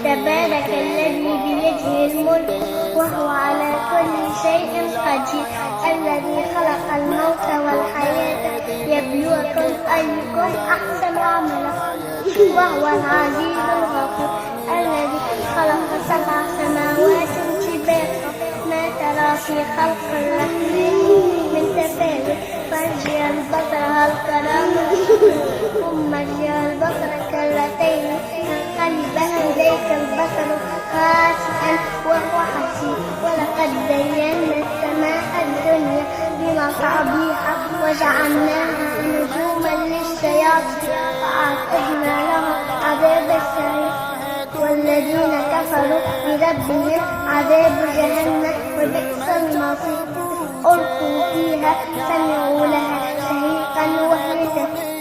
تبارك الذي بيده الملك وهو على كل شيء قدير الذي خلق الموت والحياة ليبلوكم أيكم أحسن عملا وهو العزيز الغفور الذي خلق 7 سماوات طباقا ما ترى في خلق الرحمن من تفاوت فارجع البصر هل ترى من ثم ارجع البصر كرتين ينقلب إليك البصر خاسئا وهو حسير ولقد زينا السماء الدنيا بمصابيح وجعلناها نجوما للشياطين فأعتدنا لهم عذاب السعير والذين كفروا بربهم عذاب جهنم وبئس المصير ألقوا فيها سمعوا لها شهيقا وهي تفور